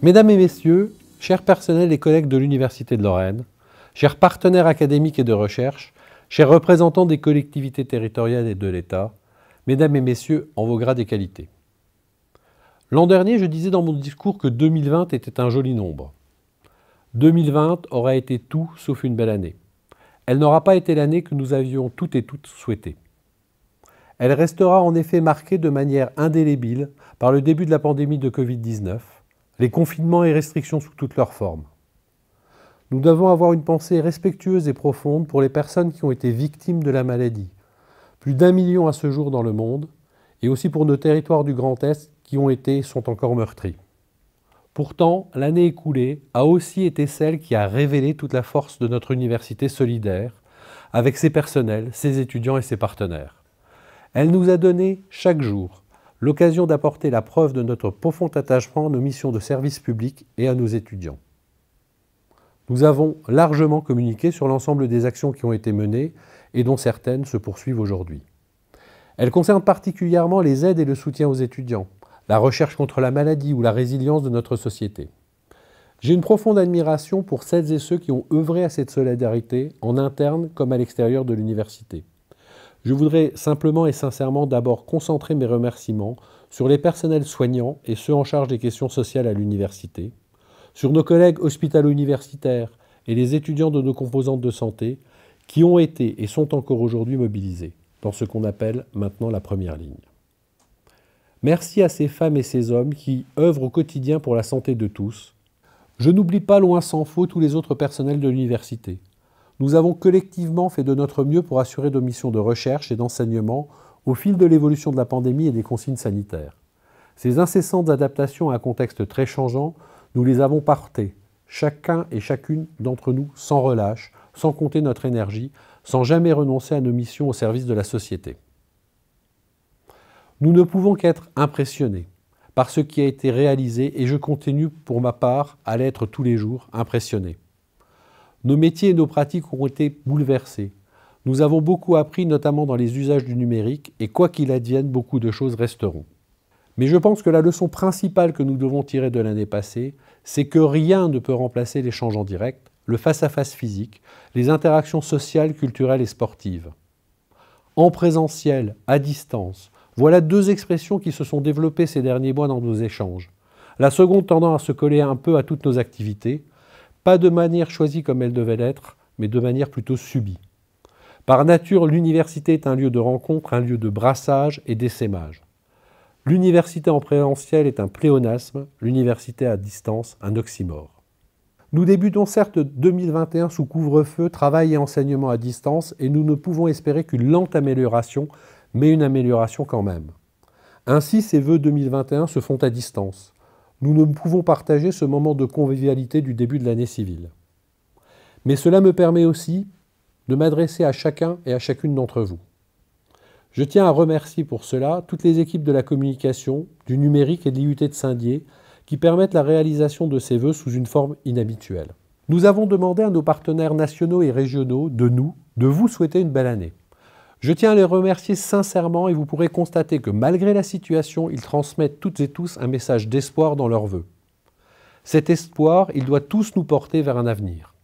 Mesdames et messieurs, chers personnels et collègues de l'Université de Lorraine, chers partenaires académiques et de recherche, chers représentants des collectivités territoriales et de l'État, mesdames et messieurs, en vos grades et qualités. L'an dernier, je disais dans mon discours que 2020 était un joli nombre. 2020 aura été tout sauf une belle année. Elle n'aura pas été l'année que nous avions toutes et toutes souhaitée. Elle restera en effet marquée de manière indélébile par le début de la pandémie de Covid-19, les confinements et restrictions sous toutes leurs formes. Nous devons avoir une pensée respectueuse et profonde pour les personnes qui ont été victimes de la maladie, plus d'1 million à ce jour dans le monde, et aussi pour nos territoires du Grand Est qui ont été et sont encore meurtris. Pourtant, l'année écoulée a aussi été celle qui a révélé toute la force de notre université solidaire, avec ses personnels, ses étudiants et ses partenaires. Elle nous a donné, chaque jour, l'occasion d'apporter la preuve de notre profond attachement à nos missions de service public et à nos étudiants. Nous avons largement communiqué sur l'ensemble des actions qui ont été menées et dont certaines se poursuivent aujourd'hui. Elles concernent particulièrement les aides et le soutien aux étudiants, la recherche contre la maladie ou la résilience de notre société. J'ai une profonde admiration pour celles et ceux qui ont œuvré à cette solidarité, en interne comme à l'extérieur de l'université. Je voudrais simplement et sincèrement d'abord concentrer mes remerciements sur les personnels soignants et ceux en charge des questions sociales à l'université, sur nos collègues hospitalo-universitaires et les étudiants de nos composantes de santé qui ont été et sont encore aujourd'hui mobilisés dans ce qu'on appelle maintenant la première ligne. Merci à ces femmes et ces hommes qui œuvrent au quotidien pour la santé de tous. Je n'oublie pas loin s'en faut tous les autres personnels de l'université. Nous avons collectivement fait de notre mieux pour assurer nos missions de recherche et d'enseignement au fil de l'évolution de la pandémie et des consignes sanitaires. Ces incessantes adaptations à un contexte très changeant, nous les avons portées, chacun et chacune d'entre nous, sans relâche, sans compter notre énergie, sans jamais renoncer à nos missions au service de la société. Nous ne pouvons qu'être impressionnés par ce qui a été réalisé et je continue pour ma part à l'être tous les jours impressionné. Nos métiers et nos pratiques ont été bouleversés. Nous avons beaucoup appris, notamment dans les usages du numérique, et quoi qu'il advienne, beaucoup de choses resteront. Mais je pense que la leçon principale que nous devons tirer de l'année passée, c'est que rien ne peut remplacer l'échange en direct, le face-à-face physique, les interactions sociales, culturelles et sportives. En présentiel, à distance, voilà deux expressions qui se sont développées ces derniers mois dans nos échanges. La seconde tendant à se coller un peu à toutes nos activités, pas de manière choisie comme elle devait l'être, mais de manière plutôt subie. Par nature, l'université est un lieu de rencontre, un lieu de brassage et d'essaimage. L'université en présentiel est un pléonasme, l'université à distance, un oxymore. Nous débutons certes 2021 sous couvre-feu, travail et enseignement à distance, et nous ne pouvons espérer qu'une lente amélioration, mais une amélioration quand même. Ainsi, ces vœux 2021 se font à distance. Nous ne pouvons partager ce moment de convivialité du début de l'année civile. Mais cela me permet aussi de m'adresser à chacun et à chacune d'entre vous. Je tiens à remercier pour cela toutes les équipes de la communication, du numérique et de l'IUT de Saint-Dié qui permettent la réalisation de ces vœux sous une forme inhabituelle. Nous avons demandé à nos partenaires nationaux et régionaux de vous souhaiter une belle année. Je tiens à les remercier sincèrement et vous pourrez constater que malgré la situation, ils transmettent toutes et tous un message d'espoir dans leurs vœux. Cet espoir, il doit tous nous porter vers un avenir.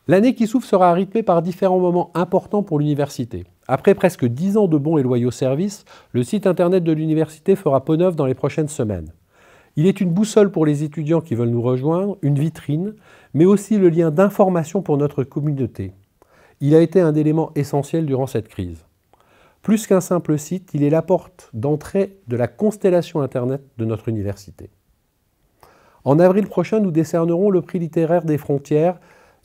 L'année qui s'ouvre sera rythmée par différents moments importants pour l'université. Après presque 10 ans de bons et loyaux services, le site internet de l'université fera peau neuve dans les prochaines semaines. Il est une boussole pour les étudiants qui veulent nous rejoindre, une vitrine, mais aussi le lien d'information pour notre communauté. Il a été un élément essentiel durant cette crise. Plus qu'un simple site, il est la porte d'entrée de la constellation Internet de notre université. En avril prochain, nous décernerons le prix littéraire des frontières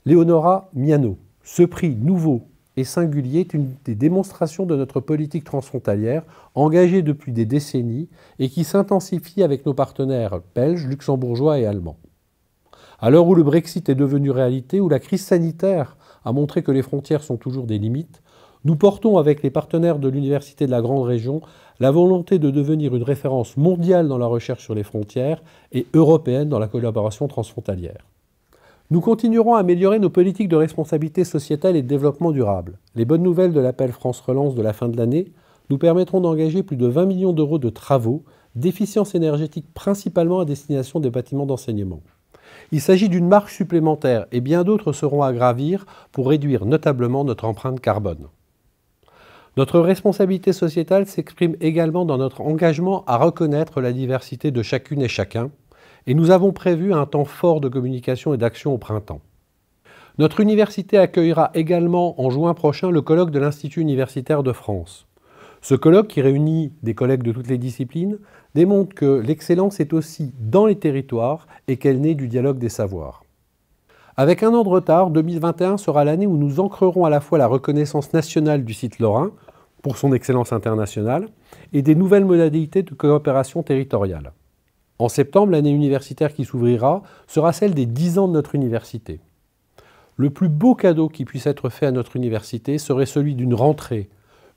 Léonora Miano. Ce prix nouveau et singulier est une des démonstrations de notre politique transfrontalière engagée depuis des décennies et qui s'intensifie avec nos partenaires belges, luxembourgeois et allemands. À l'heure où le Brexit est devenu réalité, où la crise sanitaire a montré que les frontières sont toujours des limites, nous portons avec les partenaires de l'Université de la Grande Région la volonté de devenir une référence mondiale dans la recherche sur les frontières et européenne dans la collaboration transfrontalière. Nous continuerons à améliorer nos politiques de responsabilité sociétale et de développement durable. Les bonnes nouvelles de l'appel France Relance de la fin de l'année nous permettront d'engager plus de 20 millions d'euros de travaux d'efficience énergétique principalement à destination des bâtiments d'enseignement. Il s'agit d'une marche supplémentaire et bien d'autres seront à gravir pour réduire notablement notre empreinte carbone. Notre responsabilité sociétale s'exprime également dans notre engagement à reconnaître la diversité de chacune et chacun, et nous avons prévu un temps fort de communication et d'action au printemps. Notre université accueillera également en juin prochain le colloque de l'Institut universitaire de France. Ce colloque, qui réunit des collègues de toutes les disciplines, démontre que l'excellence est aussi dans les territoires et qu'elle naît du dialogue des savoirs. Avec un an de retard, 2021 sera l'année où nous ancrerons à la fois la reconnaissance nationale du site lorrain, pour son excellence internationale, et des nouvelles modalités de coopération territoriale. En septembre, l'année universitaire qui s'ouvrira sera celle des 10 ans de notre université. Le plus beau cadeau qui puisse être fait à notre université serait celui d'une rentrée,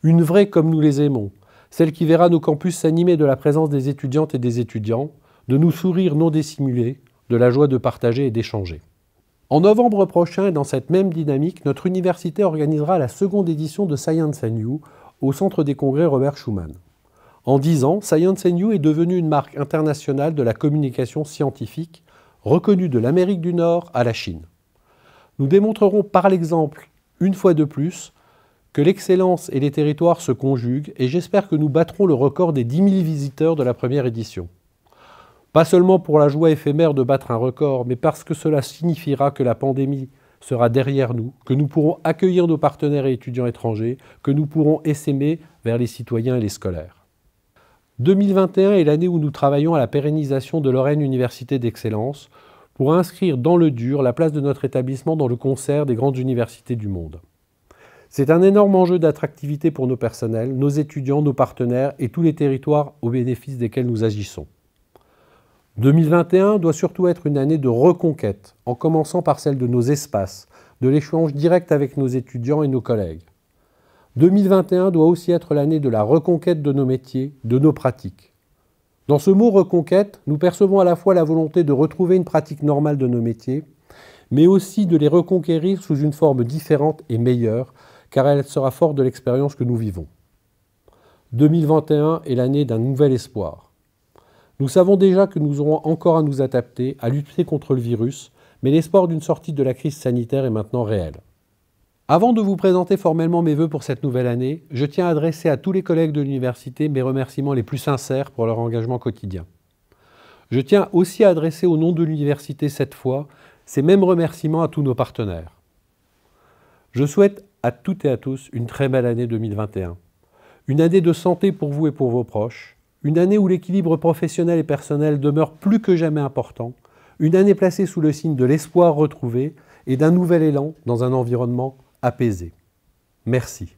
une vraie comme nous les aimons, celle qui verra nos campus s'animer de la présence des étudiantes et des étudiants, de nos sourires non dissimulés, de la joie de partager et d'échanger. En novembre prochain, et dans cette même dynamique, notre université organisera la seconde édition de Science & You au Centre des Congrès Robert Schuman. En 10 ans, Science & You est devenue une marque internationale de la communication scientifique, reconnue de l'Amérique du Nord à la Chine. Nous démontrerons par l'exemple, une fois de plus, que l'excellence et les territoires se conjuguent et j'espère que nous battrons le record des 10 000 visiteurs de la première édition. Pas seulement pour la joie éphémère de battre un record, mais parce que cela signifiera que la pandémie sera derrière nous, que nous pourrons accueillir nos partenaires et étudiants étrangers, que nous pourrons essaimer vers les citoyens et les scolaires. 2021 est l'année où nous travaillons à la pérennisation de Lorraine Université d'Excellence pour inscrire dans le dur la place de notre établissement dans le concert des grandes universités du monde. C'est un énorme enjeu d'attractivité pour nos personnels, nos étudiants, nos partenaires et tous les territoires au bénéfice desquels nous agissons. 2021 doit surtout être une année de reconquête, en commençant par celle de nos espaces, de l'échange direct avec nos étudiants et nos collègues. 2021 doit aussi être l'année de la reconquête de nos métiers, de nos pratiques. Dans ce mot reconquête, nous percevons à la fois la volonté de retrouver une pratique normale de nos métiers, mais aussi de les reconquérir sous une forme différente et meilleure, car elle sera forte de l'expérience que nous vivons. 2021 est l'année d'un nouvel espoir. Nous savons déjà que nous aurons encore à nous adapter, à lutter contre le virus, mais l'espoir d'une sortie de la crise sanitaire est maintenant réel. Avant de vous présenter formellement mes vœux pour cette nouvelle année, je tiens à adresser à tous les collègues de l'université mes remerciements les plus sincères pour leur engagement quotidien. Je tiens aussi à adresser au nom de l'université cette fois ces mêmes remerciements à tous nos partenaires. Je souhaite à toutes et à tous une très belle année 2021. Une année de santé pour vous et pour vos proches. Une année où l'équilibre professionnel et personnel demeure plus que jamais important. Une année placée sous le signe de l'espoir retrouvé et d'un nouvel élan dans un environnement apaisé. Merci.